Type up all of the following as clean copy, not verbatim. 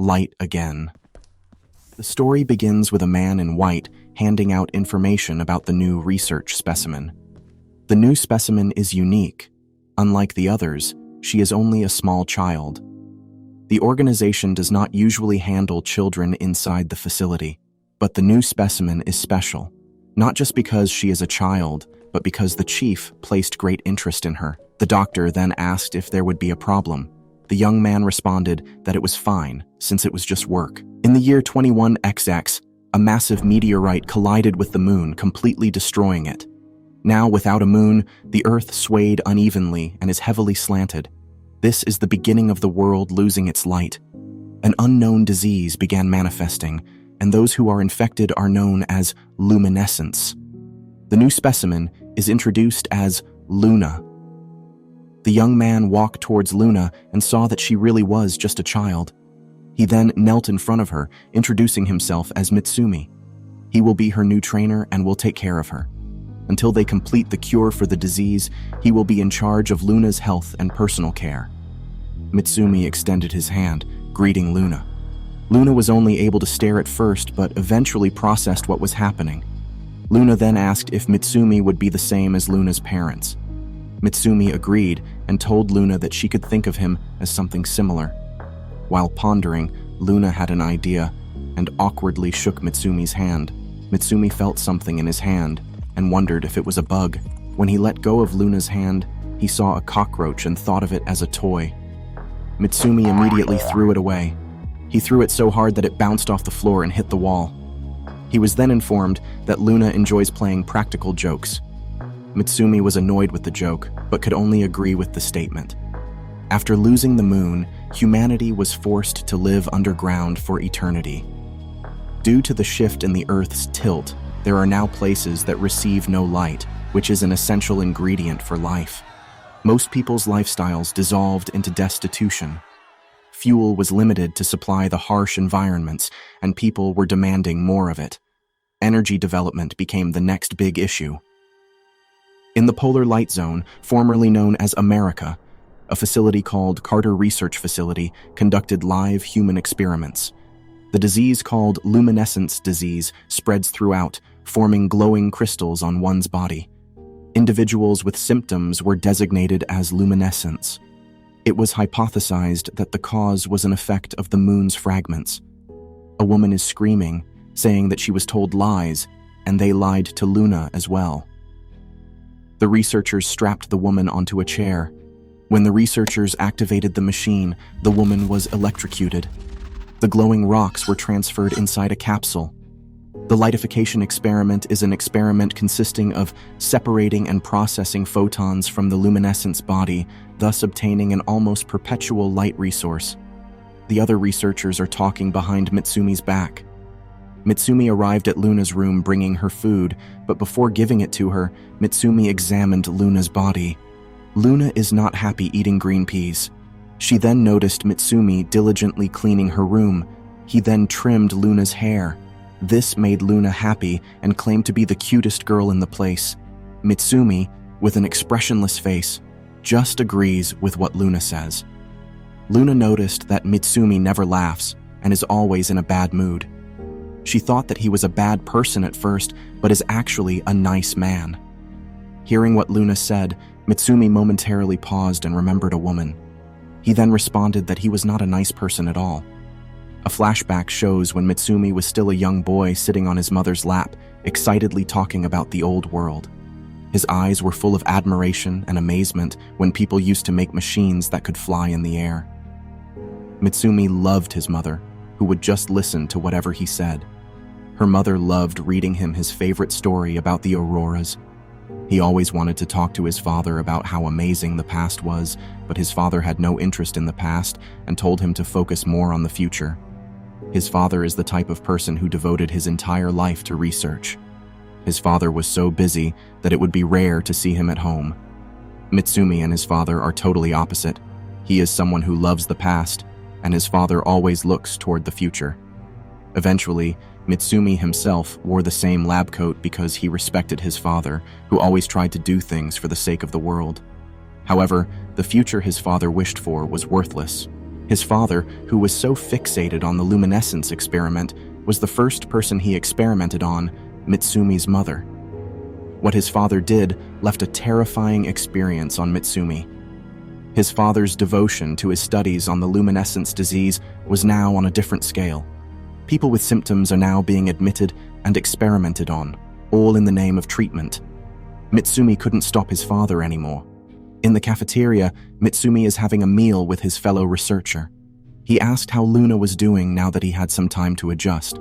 light again. The story begins with a man in white handing out information about the new research specimen. The new specimen is unique. Unlike the others, she is only a small child. The organization does not usually handle children inside the facility, but the new specimen is special, not just because she is a child, but because the chief placed great interest in her. The doctor then asked if there would be a problem. The young man responded that it was fine, since it was just work. In the year 21XX, a massive meteorite collided with the moon, completely destroying it. Now, without a moon, the Earth swayed unevenly and is heavily slanted. This is the beginning of the world losing its light. An unknown disease began manifesting, and those who are infected are known as luminescents. The new specimen is introduced as Luna. The young man walked towards Luna and saw that she really was just a child. He then knelt in front of her, introducing himself as Mitsumi. He will be her new trainer and will take care of her. Until they complete the cure for the disease, he will be in charge of Luna's health and personal care. Mitsumi extended his hand, greeting Luna. Luna was only able to stare at first, but eventually processed what was happening. Luna then asked if Mitsumi would be the same as Luna's parents. Mitsumi agreed and told Luna that she could think of him as something similar. While pondering, Luna had an idea and awkwardly shook Mitsumi's hand. Mitsumi felt something in his hand and wondered if it was a bug. When he let go of Luna's hand, he saw a cockroach and thought of it as a toy. Mitsumi immediately threw it away. He threw it so hard that it bounced off the floor and hit the wall. He was then informed that Luna enjoys playing practical jokes. Mitsumi was annoyed with the joke, but could only agree with the statement. After losing the moon, humanity was forced to live underground for eternity. Due to the shift in the Earth's tilt, there are now places that receive no light, which is an essential ingredient for life. Most people's lifestyles dissolved into destitution. Fuel was limited to supply the harsh environments, and people were demanding more of it. Energy development became the next big issue. In the Polar Light Zone, formerly known as America, a facility called Carter Research Facility conducted live human experiments. The disease called luminescence disease spreads throughout, forming glowing crystals on one's body. Individuals with symptoms were designated as luminescents. It was hypothesized that the cause was an effect of the moon's fragments. A woman is screaming, saying that she was told lies, and they lied to Luna as well. The researchers strapped the woman onto a chair. When the researchers activated the machine, the woman was electrocuted. The glowing rocks were transferred inside a capsule. The lightification experiment is an experiment consisting of separating and processing photons from the luminescence body, thus obtaining an almost perpetual light resource. The other researchers are talking behind Mitsumi's back. Mitsumi arrived at Luna's room bringing her food, but before giving it to her, Mitsumi examined Luna's body. Luna is not happy eating green peas. She then noticed Mitsumi diligently cleaning her room. He then trimmed Luna's hair. This made Luna happy and claimed to be the cutest girl in the place. Mitsumi, with an expressionless face, just agrees with what Luna says. Luna noticed that Mitsumi never laughs and is always in a bad mood. She thought that he was a bad person at first, but is actually a nice man. Hearing what Luna said, Mitsumi momentarily paused and remembered a woman. He then responded that he was not a nice person at all. A flashback shows when Mitsumi was still a young boy sitting on his mother's lap, excitedly talking about the old world. His eyes were full of admiration and amazement when people used to make machines that could fly in the air. Mitsumi loved his mother, who would just listen to whatever he said. Her mother loved reading him his favorite story about the auroras. He always wanted to talk to his father about how amazing the past was, but his father had no interest in the past and told him to focus more on the future. His father is the type of person who devoted his entire life to research. His father was so busy that it would be rare to see him at home. Mitsumi and his father are totally opposite. He is someone who loves the past, and his father always looks toward the future. Eventually, Mitsumi himself wore the same lab coat because he respected his father, who always tried to do things for the sake of the world. However, the future his father wished for was worthless. His father, who was so fixated on the luminescence experiment, was the first person he experimented on, Mitsumi's mother. What his father did left a terrifying experience on Mitsumi. His father's devotion to his studies on the luminescence disease was now on a different scale. People with symptoms are now being admitted and experimented on, all in the name of treatment. Mitsumi couldn't stop his father anymore. In the cafeteria, Mitsumi is having a meal with his fellow researcher. He asked how Luna was doing now that he had some time to adjust.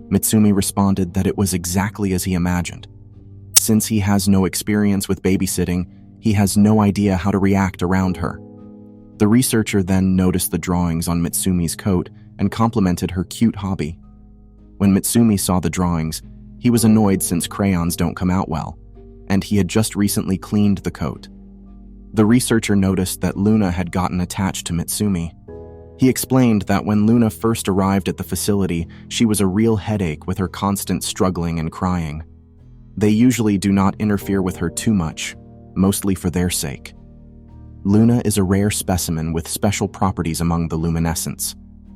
Mitsumi responded that it was exactly as he imagined. Since he has no experience with babysitting, he has no idea how to react around her. The researcher then noticed the drawings on Mitsumi's coat and complimented her cute hobby. When Mitsumi saw the drawings, he was annoyed since crayons don't come out well, and he had just recently cleaned the coat. The researcher noticed that Luna had gotten attached to Mitsumi. He explained that when Luna first arrived at the facility, she was a real headache with her constant struggling and crying. They usually do not interfere with her too much, mostly for their sake. Luna is a rare specimen with special properties among the luminescents.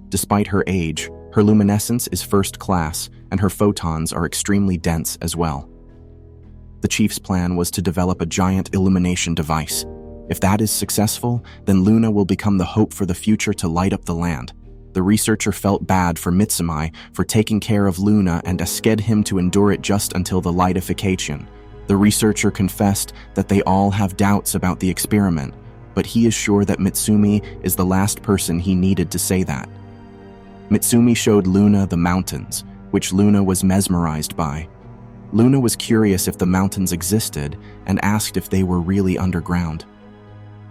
Despite her age, her luminescence is first class, and her photons are extremely dense as well. The chief's plan was to develop a giant illumination device. If that is successful, then Luna will become the hope for the future to light up the land. The researcher felt bad for Mitsumi for taking care of Luna and asked him to endure it just until the lightification. The researcher confessed that they all have doubts about the experiment, but he is sure that Mitsumi is the last person he needed to say that. Mitsumi showed Luna the mountains, which Luna was mesmerized by. Luna was curious if the mountains existed and asked if they were really underground.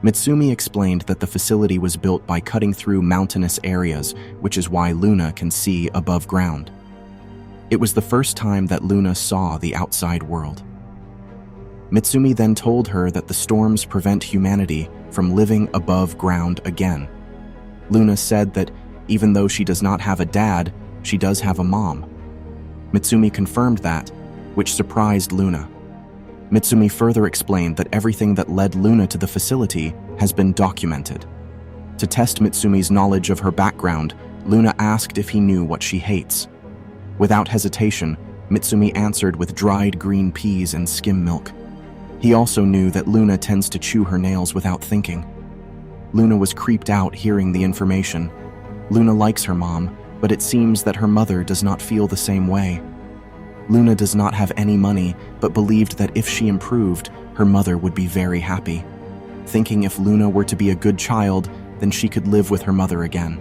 Mitsumi explained that the facility was built by cutting through mountainous areas, which is why Luna can see above ground. It was the first time that Luna saw the outside world. Mitsumi then told her that the storms prevent humanity from living above ground again. Luna said that even though she does not have a dad, she does have a mom. Mitsumi confirmed that, which surprised Luna. Mitsumi further explained that everything that led Luna to the facility has been documented. To test Mitsumi's knowledge of her background, Luna asked if he knew what she hates. Without hesitation, Mitsumi answered with dried green peas and skim milk. He also knew that Luna tends to chew her nails without thinking. Luna was creeped out hearing the information. Luna likes her mom, but it seems that her mother does not feel the same way. Luna does not have any money, but believed that if she improved, her mother would be very happy. Thinking if Luna were to be a good child, then she could live with her mother again.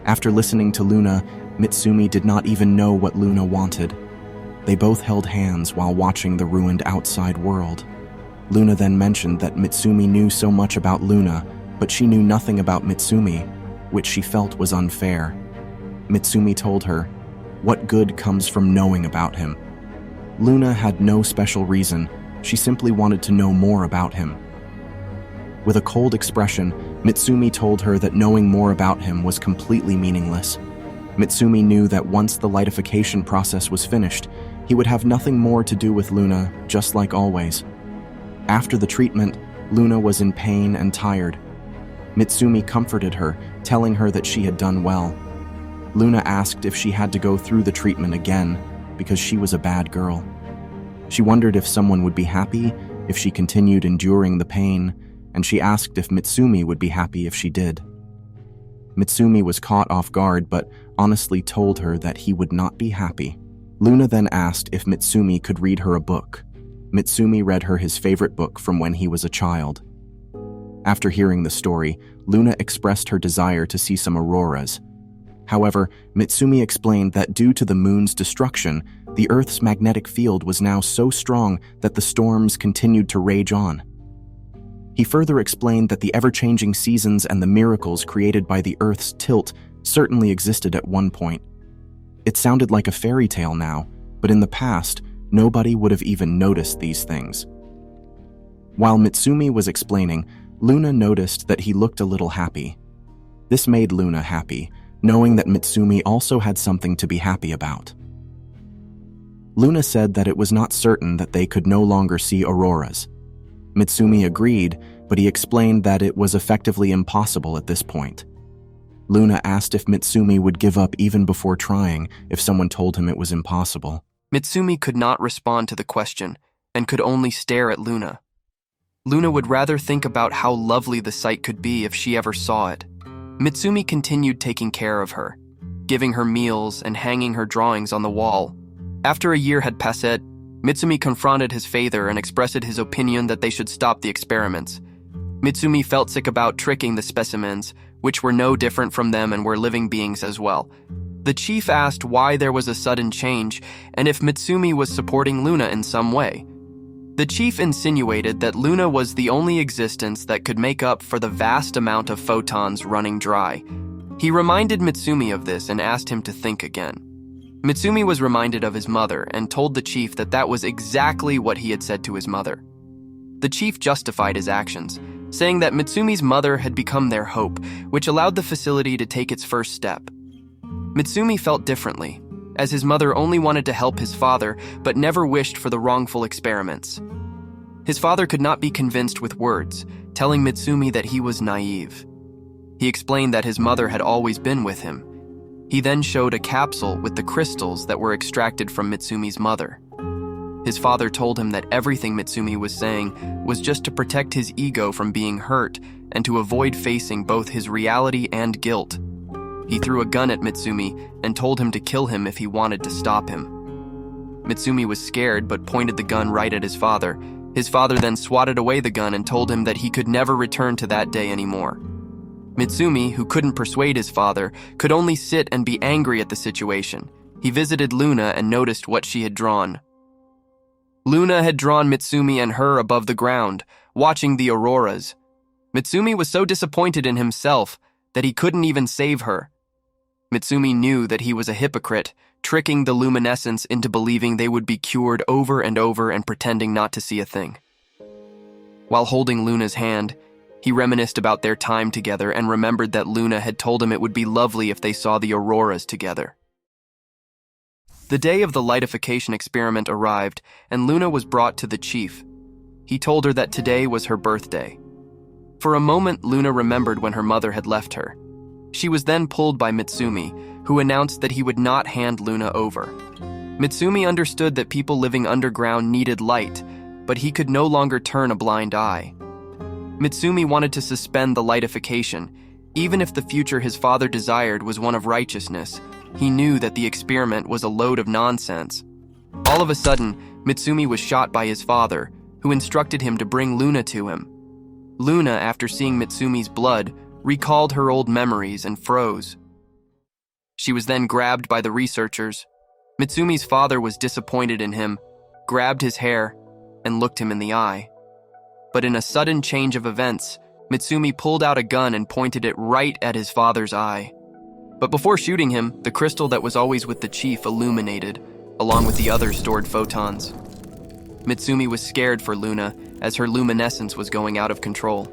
After listening to Luna, Mitsumi did not even know what Luna wanted. They both held hands while watching the ruined outside world. Luna then mentioned that Mitsumi knew so much about Luna, but she knew nothing about Mitsumi, which she felt was unfair. Mitsumi told her, "What good comes from knowing about him?" Luna had no special reason, she simply wanted to know more about him. With a cold expression, Mitsumi told her that knowing more about him was completely meaningless. Mitsumi knew that once the lightification process was finished, he would have nothing more to do with Luna, just like always. After the treatment, Luna was in pain and tired. Mitsumi comforted her, telling her that she had done well. Luna asked if she had to go through the treatment again, because she was a bad girl. She wondered if someone would be happy if she continued enduring the pain, and she asked if Mitsumi would be happy if she did. Mitsumi was caught off guard, but honestly told her that he would not be happy. Luna then asked if Mitsumi could read her a book. Mitsumi read her his favorite book from when he was a child. After hearing the story, Luna expressed her desire to see some auroras. However, Mitsumi explained that due to the moon's destruction, the Earth's magnetic field was now so strong that the storms continued to rage on. He further explained that the ever-changing seasons and the miracles created by the Earth's tilt certainly existed at one point. It sounded like a fairy tale now, but in the past, nobody would have even noticed these things. While Mitsumi was explaining, Luna noticed that he looked a little happy. This made Luna happy, knowing that Mitsumi also had something to be happy about. Luna said that it was not certain that they could no longer see auroras. Mitsumi agreed, but he explained that it was effectively impossible at this point. Luna asked if Mitsumi would give up even before trying if someone told him it was impossible. Mitsumi could not respond to the question and could only stare at Luna. Luna would rather think about how lovely the sight could be if she ever saw it. Mitsumi continued taking care of her, giving her meals and hanging her drawings on the wall. After a year had passed, Mitsumi confronted his father and expressed his opinion that they should stop the experiments. Mitsumi felt sick about tricking the specimens, which were no different from them and were living beings as well. The chief asked why there was a sudden change and if Mitsumi was supporting Luna in some way. The chief insinuated that Luna was the only existence that could make up for the vast amount of photons running dry. He reminded Mitsumi of this and asked him to think again. Mitsumi was reminded of his mother and told the chief that that was exactly what he had said to his mother. The chief justified his actions, saying that Mitsumi's mother had become their hope, which allowed the facility to take its first step. Mitsumi felt differently, as his mother only wanted to help his father but never wished for the wrongful experiments. His father could not be convinced with words, telling Mitsumi that he was naive. He explained that his mother had always been with him. He then showed a capsule with the crystals that were extracted from Mitsumi's mother. His father told him that everything Mitsumi was saying was just to protect his ego from being hurt and to avoid facing both his reality and guilt. He threw a gun at Mitsumi and told him to kill him if he wanted to stop him. Mitsumi was scared but pointed the gun right at his father. His father then swatted away the gun and told him that he could never return to that day anymore. Mitsumi, who couldn't persuade his father, could only sit and be angry at the situation. He visited Luna and noticed what she had drawn. Luna had drawn Mitsumi and her above the ground, watching the auroras. Mitsumi was so disappointed in himself that he couldn't even save her. Mitsumi knew that he was a hypocrite, tricking the luminescents into believing they would be cured over and over and pretending not to see a thing. While holding Luna's hand, he reminisced about their time together and remembered that Luna had told him it would be lovely if they saw the auroras together. The day of the lightification experiment arrived, and Luna was brought to the chief. He told her that today was her birthday. For a moment, Luna remembered when her mother had left her. She was then pulled by Mitsumi, who announced that he would not hand Luna over. Mitsumi understood that people living underground needed light, but he could no longer turn a blind eye. Mitsumi wanted to suspend the lightification. Even if the future his father desired was one of righteousness, he knew that the experiment was a load of nonsense. All of a sudden, Mitsumi was shot by his father, who instructed him to bring Luna to him. Luna, after seeing Mitsumi's blood, recalled her old memories and froze. She was then grabbed by the researchers. Mitsumi's father was disappointed in him, grabbed his hair, and looked him in the eye. But in a sudden change of events, Mitsumi pulled out a gun and pointed it right at his father's eye. But before shooting him, the crystal that was always with the chief illuminated, along with the other stored photons. Mitsumi was scared for Luna, as her luminescence was going out of control.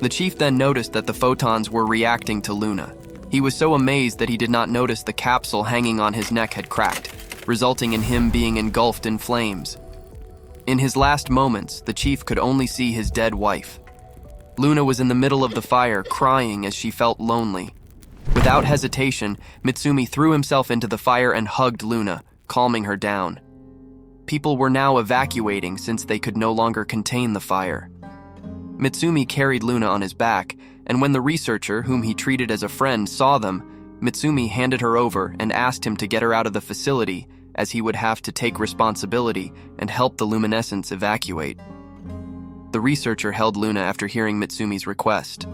The chief then noticed that the photons were reacting to Luna. He was so amazed that he did not notice the capsule hanging on his neck had cracked, resulting in him being engulfed in flames. In his last moments, the chief could only see his dead wife. Luna was in the middle of the fire, crying as she felt lonely. Without hesitation, Mitsumi threw himself into the fire and hugged Luna, calming her down. People were now evacuating since they could no longer contain the fire. Mitsumi carried Luna on his back, and when the researcher, whom he treated as a friend, saw them, Mitsumi handed her over and asked him to get her out of the facility, as he would have to take responsibility and help the luminescents evacuate. The researcher held Luna after hearing Mitsumi's request.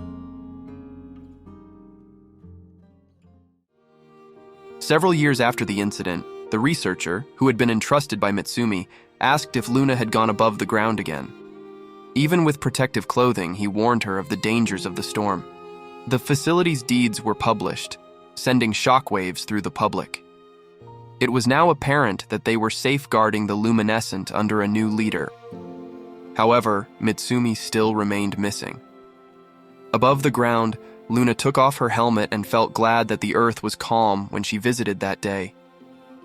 Several years after the incident, the researcher, who had been entrusted by Mitsumi, asked if Luna had gone above the ground again. Even with protective clothing, he warned her of the dangers of the storm. The facility's deeds were published, sending shockwaves through the public. It was now apparent that they were safeguarding the luminescent under a new leader. However, Mitsumi still remained missing. Above the ground, Luna took off her helmet and felt glad that the earth was calm when she visited that day.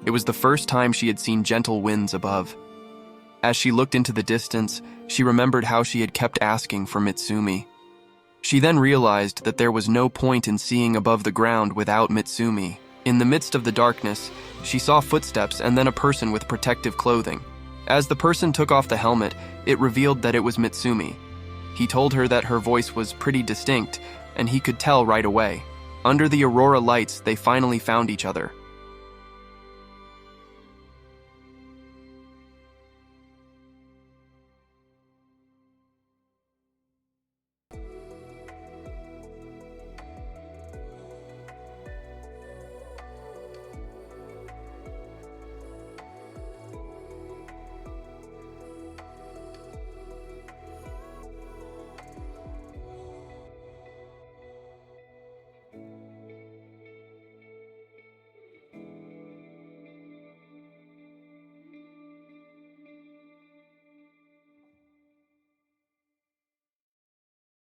It was the first time she had seen gentle winds above. As she looked into the distance, she remembered how she had kept asking for Mitsumi. She then realized that there was no point in seeing above the ground without Mitsumi. In the midst of the darkness, she saw footsteps and then a person with protective clothing. As the person took off the helmet, it revealed that it was Mitsumi. He told her that her voice was pretty distinct, and he could tell right away. Under the aurora lights, they finally found each other.